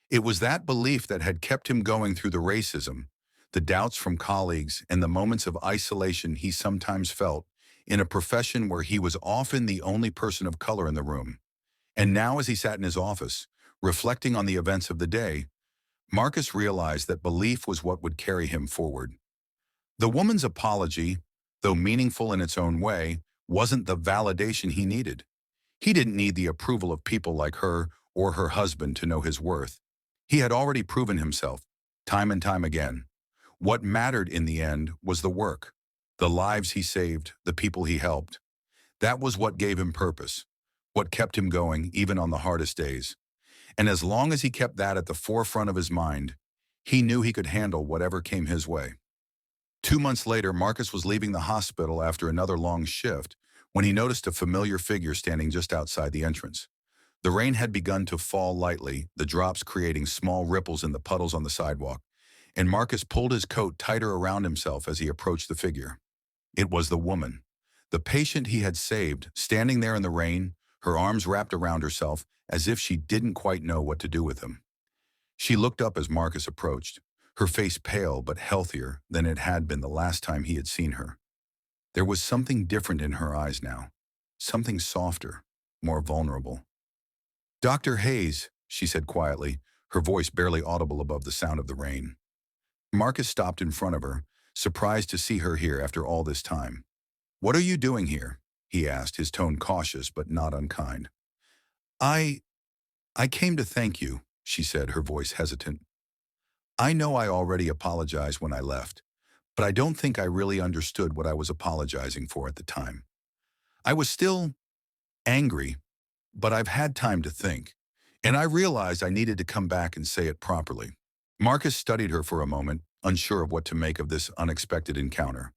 It was that belief that had kept him going through the racism, the doubts from colleagues, and the moments of isolation he sometimes felt in a profession where he was often the only person of color in the room. And now, as he sat in his office, reflecting on the events of the day, Marcus realized that belief was what would carry him forward. The woman's apology, though meaningful in its own way, wasn't the validation he needed. He didn't need the approval of people like her or her husband to know his worth. He had already proven himself, time and time again. What mattered in the end was the work, the lives he saved, the people he helped. That was what gave him purpose, what kept him going even on the hardest days. And as long as he kept that at the forefront of his mind, he knew he could handle whatever came his way. 2 months later, Marcus was leaving the hospital after another long shift when he noticed a familiar figure standing just outside the entrance. The rain had begun to fall lightly, the drops creating small ripples in the puddles on the sidewalk, and Marcus pulled his coat tighter around himself as he approached the figure. It was the woman, the patient he had saved, standing there in the rain, her arms wrapped around herself as if she didn't quite know what to do with him. She looked up as Marcus approached, her face pale but healthier than it had been the last time he had seen her. There was something different in her eyes now, something softer, more vulnerable. "Dr. Hayes," she said quietly, her voice barely audible above the sound of the rain. Marcus stopped in front of her, surprised to see her here after all this time. "What are you doing here?" he asked, his tone cautious but not unkind. I I came to thank you," she said, her voice hesitant. "I know I already apologized when I left, but I don't think I really understood what I was apologizing for at the time. I was still angry, but I've had time to think, and I realized I needed to come back and say it properly." Marcus studied her for a moment, unsure of what to make of this unexpected encounter.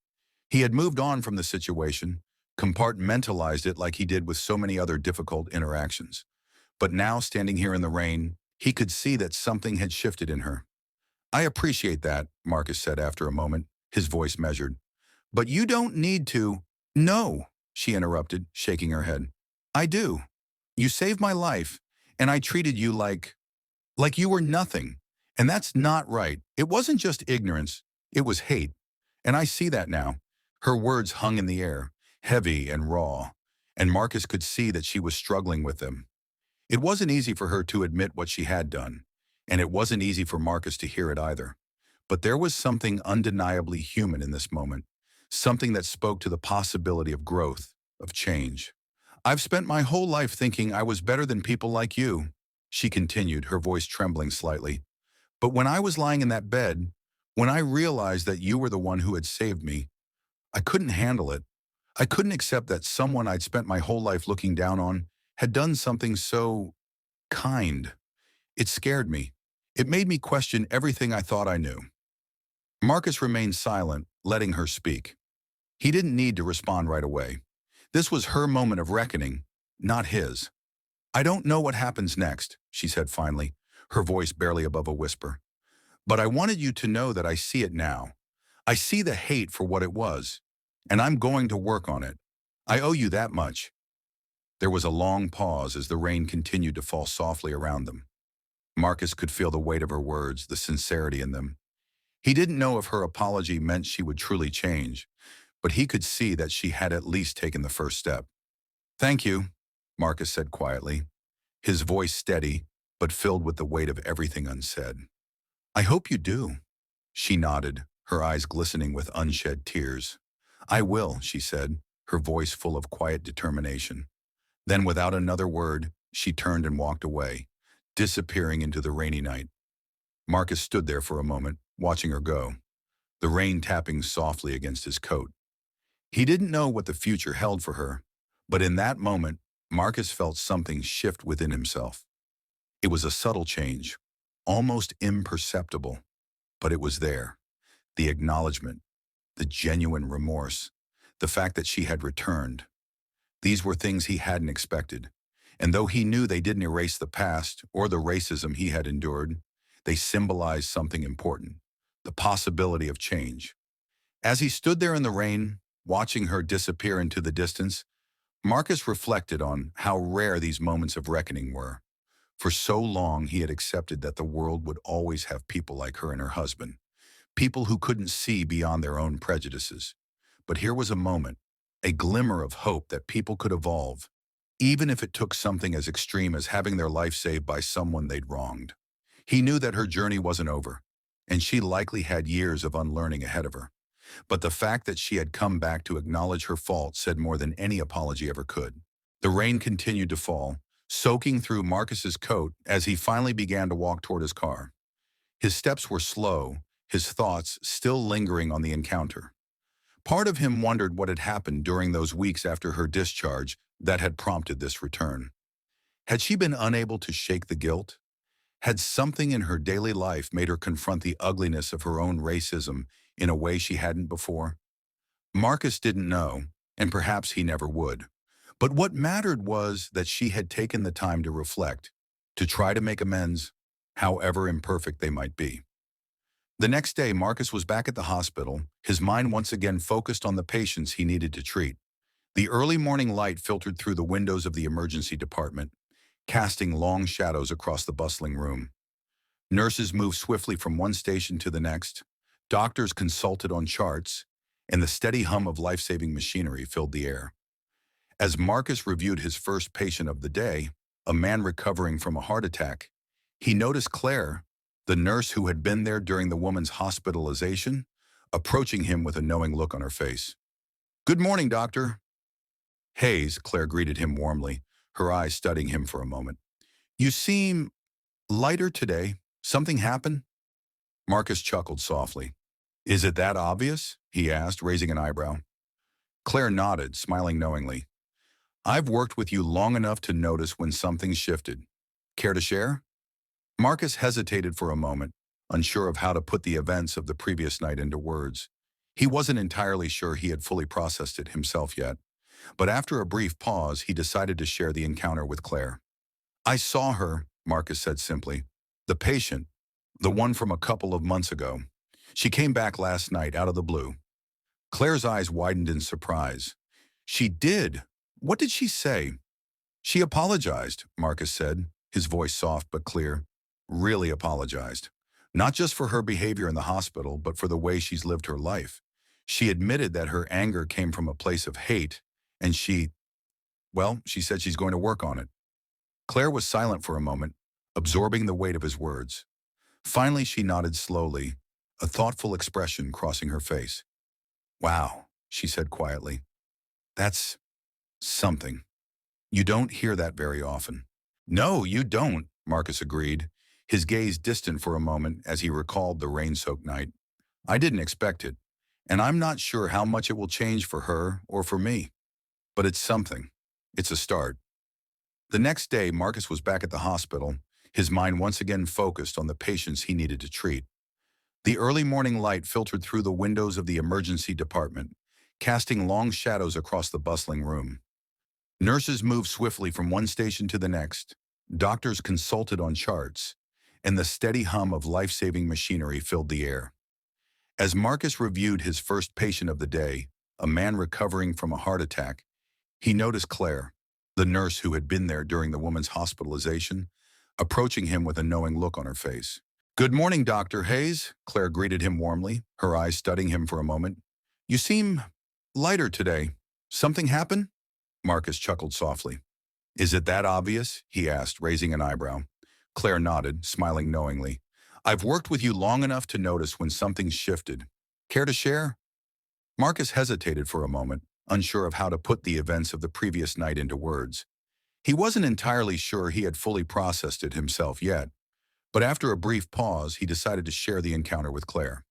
He had moved on from the situation, compartmentalized it like he did with so many other difficult interactions. But now, standing here in the rain, he could see that something had shifted in her. "I appreciate that," Marcus said after a moment, his voice measured. But you don't need to. No, she interrupted, shaking her head. I do. You saved my life, and I treated you like you were nothing. And that's not right. It wasn't just ignorance, it was hate. And I see that now. Her words hung in the air, heavy and raw, and Marcus could see that she was struggling with them. It wasn't easy for her to admit what she had done, and it wasn't easy for Marcus to hear it either. But there was something undeniably human in this moment, something that spoke to the possibility of growth, of change. I've spent my whole life thinking I was better than people like you, she continued, her voice trembling slightly. But when I was lying in that bed, when I realized that you were the one who had saved me, I couldn't handle it. I couldn't accept that someone I'd spent my whole life looking down on had done something so kind. It scared me. It made me question everything I thought I knew. Marcus remained silent, letting her speak. He didn't need to respond right away. This was her moment of reckoning, not his. I don't know what happens next, she said finally, her voice barely above a whisper. But I wanted you to know that I see it now. I see the hate for what it was, and I'm going to work on it. I owe you that much. There was a long pause as the rain continued to fall softly around them. Marcus could feel the weight of her words, the sincerity in them. He didn't know if her apology meant she would truly change, but he could see that she had at least taken the first step. Thank you, Marcus said quietly, his voice steady, but filled with the weight of everything unsaid. I hope you do. She nodded, her eyes glistening with unshed tears. I will, she said, her voice full of quiet determination. Then without another word, she turned and walked away, disappearing into the rainy night. Marcus stood there for a moment, watching her go, the rain tapping softly against his coat. He didn't know what the future held for her, but in that moment, Marcus felt something shift within himself. It was a subtle change, almost imperceptible, but it was there. The acknowledgement, the genuine remorse, the fact that she had returned. These were things he hadn't expected, and though he knew they didn't erase the past or the racism he had endured, they symbolized something important, the possibility of change. As he stood there in the rain, watching her disappear into the distance, Marcus reflected on how rare these moments of reckoning were. For so long, he had accepted that the world would always have people like her and her husband, people who couldn't see beyond their own prejudices. But here was a moment, a glimmer of hope that people could evolve, even if it took something as extreme as having their life saved by someone they'd wronged. He knew that her journey wasn't over, and she likely had years of unlearning ahead of her. But the fact that she had come back to acknowledge her fault said more than any apology ever could. The rain continued to fall, soaking through Marcus's coat as he finally began to walk toward his car. His steps were slow, his thoughts still lingering on the encounter. Part of him wondered what had happened during those weeks after her discharge that had prompted this return. Had she been unable to shake the guilt? Had something in her daily life made her confront the ugliness of her own racism in a way she hadn't before? Marcus didn't know, and perhaps he never would. But what mattered was that she had taken the time to reflect, to try to make amends, however imperfect they might be. The next day, Marcus was back at the hospital, his mind once again focused on the patients he needed to treat. The early morning light filtered through the windows of the emergency department, casting long shadows across the bustling room. Nurses moved swiftly from one station to the next, doctors consulted on charts, and the steady hum of life-saving machinery filled the air. As Marcus reviewed his first patient of the day, a man recovering from a heart attack, he noticed Claire, the nurse who had been there during the woman's hospitalization, approaching him with a knowing look on her face. "Good morning, doctor." "Hayes," Claire greeted him warmly, her eyes studying him for a moment. "You seem lighter today. Something happened?" Marcus chuckled softly. "Is it that obvious?" he asked, raising an eyebrow. Claire nodded, smiling knowingly. "I've worked with you long enough to notice when something's shifted. Care to share?" Marcus hesitated for a moment, unsure of how to put the events of the previous night into words. He wasn't entirely sure he had fully processed it himself yet, but after a brief pause, he decided to share the encounter with Claire. "I saw her," Marcus said simply. "The patient, the one from a couple of months ago. She came back last night out of the blue." Claire's eyes widened in surprise. She did. What did she say? She apologized, Marcus said, his voice soft but clear. Really apologized. Not just for her behavior in the hospital, but for the way she's lived her life. She admitted that her anger came from a place of hate, and she said she's going to work on it. Claire was silent for a moment, absorbing the weight of his words. Finally, she nodded slowly, a thoughtful expression crossing her face. Wow, she said quietly. That's something. You don't hear that very often. No, you don't, Marcus agreed, his gaze distant for a moment as he recalled the rain-soaked night. I didn't expect it, and I'm not sure how much it will change for her or for me. But it's something. It's a start. The next day, Marcus was back at the hospital, his mind once again focused on the patients he needed to treat. The early morning light filtered through the windows of the emergency department, casting long shadows across the bustling room. Nurses moved swiftly from one station to the next, doctors consulted on charts, and the steady hum of life-saving machinery filled the air. As Marcus reviewed his first patient of the day, a man recovering from a heart attack, he noticed Claire, the nurse who had been there during the woman's hospitalization, approaching him with a knowing look on her face. "Good morning, Dr. Hayes," Claire greeted him warmly, her eyes studying him for a moment. "You seem lighter today. Something happened?" Marcus chuckled softly. "Is it that obvious?" he asked, raising an eyebrow. Claire nodded, smiling knowingly. "I've worked with you long enough to notice when something's shifted. Care to share?" Marcus hesitated for a moment, unsure of how to put the events of the previous night into words. He wasn't entirely sure he had fully processed it himself yet, but after a brief pause, he decided to share the encounter with Claire.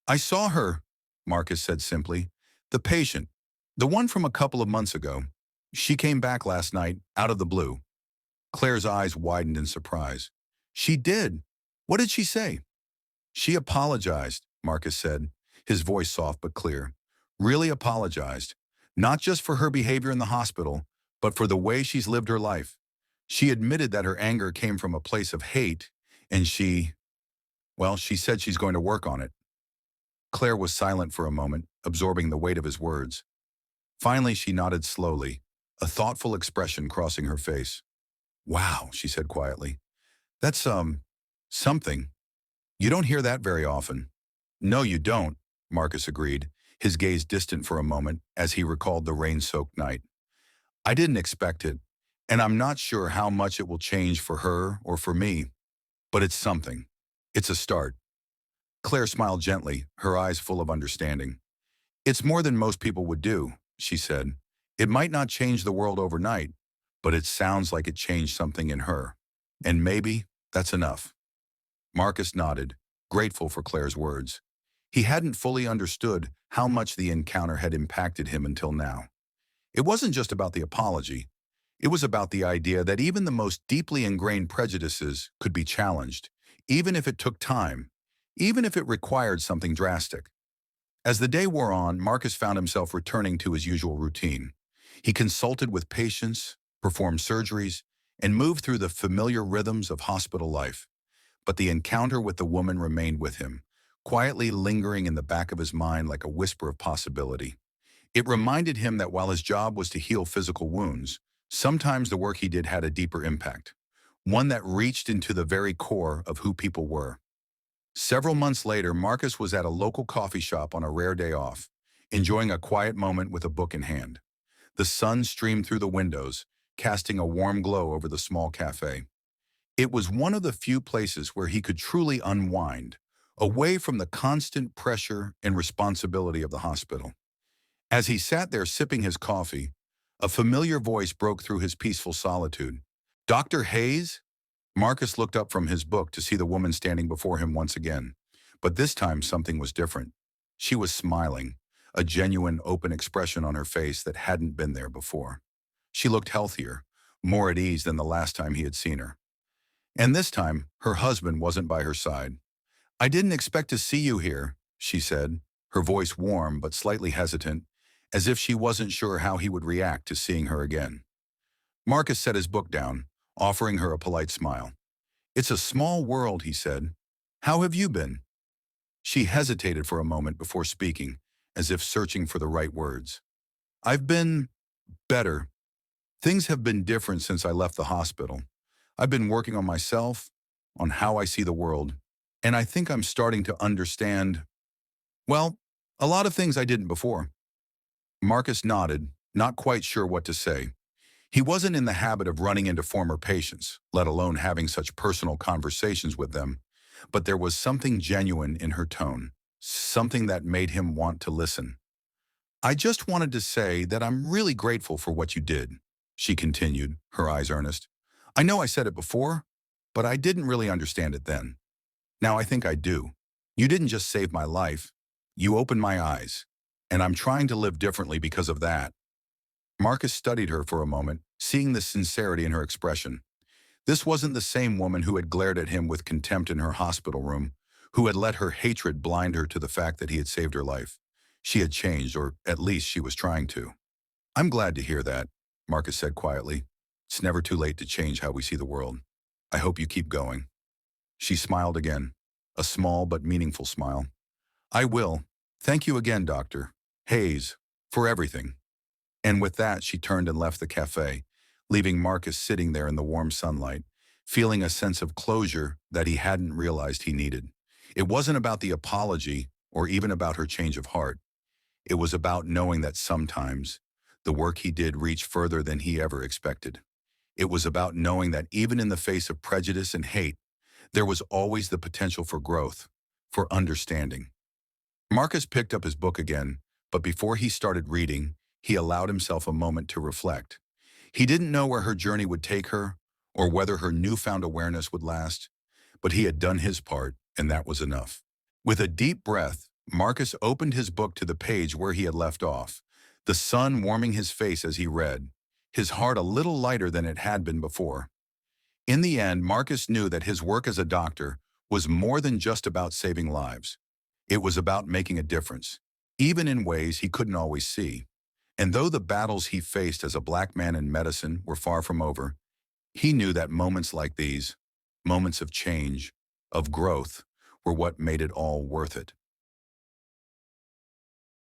"I saw her," Marcus said simply. "The patient. The one from a couple of months ago. She came back last night, out of the blue." Claire's eyes widened in surprise. "She did. What did she say?" "She apologized," Marcus said, his voice soft but clear. "Really apologized. Not just for her behavior in the hospital, but for the way she's lived her life. She admitted that her anger came from a place of hate, and she said she's going to work on it." Claire was silent for a moment, absorbing the weight of his words. Finally, she nodded slowly, a thoughtful expression crossing her face. "Wow," she said quietly. "That's, something. You don't hear that very often." "No, you don't," Marcus agreed, his gaze distant for a moment as he recalled the rain-soaked night. "I didn't expect it, and I'm not sure how much it will change for her or for me. But it's something. It's a start." Claire smiled gently, her eyes full of understanding. "It's more than most people would do," she said. "It might not change the world overnight, but it sounds like it changed something in her. And maybe that's enough." Marcus nodded, grateful for Claire's words. He hadn't fully understood how much the encounter had impacted him until now. It wasn't just about the apology. It was about the idea that even the most deeply ingrained prejudices could be challenged, even if it took time, even if it required something drastic. As the day wore on, Marcus found himself returning to his usual routine. He consulted with patients, performed surgeries, and moved through the familiar rhythms of hospital life. But the encounter with the woman remained with him, quietly lingering in the back of his mind like a whisper of possibility. It reminded him that while his job was to heal physical wounds, sometimes the work he did had a deeper impact, one that reached into the very core of who people were. Several months later, Marcus was at a local coffee shop on a rare day off, enjoying a quiet moment with a book in hand. The sun streamed through the windows, casting a warm glow over the small cafe. It was one of the few places where he could truly unwind, away from the constant pressure and responsibility of the hospital. As he sat there sipping his coffee, a familiar voice broke through his peaceful solitude. "Dr. Hayes?" Marcus looked up from his book to see the woman standing before him once again. But this time something was different. She was smiling, a genuine, open expression on her face that hadn't been there before. She looked healthier, more at ease than the last time he had seen her. And this time, her husband wasn't by her side. "I didn't expect to see you here," she said, her voice warm but slightly hesitant, as if she wasn't sure how he would react to seeing her again. Marcus set his book down, offering her a polite smile. "It's a small world," he said. "How have you been?" She hesitated for a moment before speaking, as if searching for the right words. I've been better. Things have been different since I left the hospital. I've been working on myself, on how I see the world, and I think I'm starting to understand, well, a lot of things I didn't before. Marcus nodded, not quite sure what to say. He wasn't in the habit of running into former patients, let alone having such personal conversations with them, but there was something genuine in her tone, something that made him want to listen. I just wanted to say that I'm really grateful for what you did, she continued, her eyes earnest. I know I said it before, but I didn't really understand it then. Now I think I do. You didn't just save my life, you opened my eyes, and I'm trying to live differently because of that. Marcus studied her for a moment, seeing the sincerity in her expression. This wasn't the same woman who had glared at him with contempt in her hospital room, who had let her hatred blind her to the fact that he had saved her life. She had changed, or at least she was trying to. I'm glad to hear that, Marcus said quietly. It's never too late to change how we see the world. I hope you keep going. She smiled again, a small but meaningful smile. I will. Thank you again, Dr. Hayes, for everything. And with that, she turned and left the cafe, leaving Marcus sitting there in the warm sunlight, feeling a sense of closure that he hadn't realized he needed. It wasn't about the apology or even about her change of heart. It was about knowing that sometimes the work he did reached further than he ever expected. It was about knowing that even in the face of prejudice and hate, there was always the potential for growth, for understanding. Marcus picked up his book again, but before he started reading, he allowed himself a moment to reflect. He didn't know where her journey would take her, or whether her newfound awareness would last, but he had done his part, and that was enough. With a deep breath, Marcus opened his book to the page where he had left off, the sun warming his face as he read, his heart a little lighter than it had been before. In the end, Marcus knew that his work as a doctor was more than just about saving lives. It was about making a difference, even in ways he couldn't always see. And though the battles he faced as a black man in medicine were far from over, he knew that moments like these, moments of change, of growth, were what made it all worth it.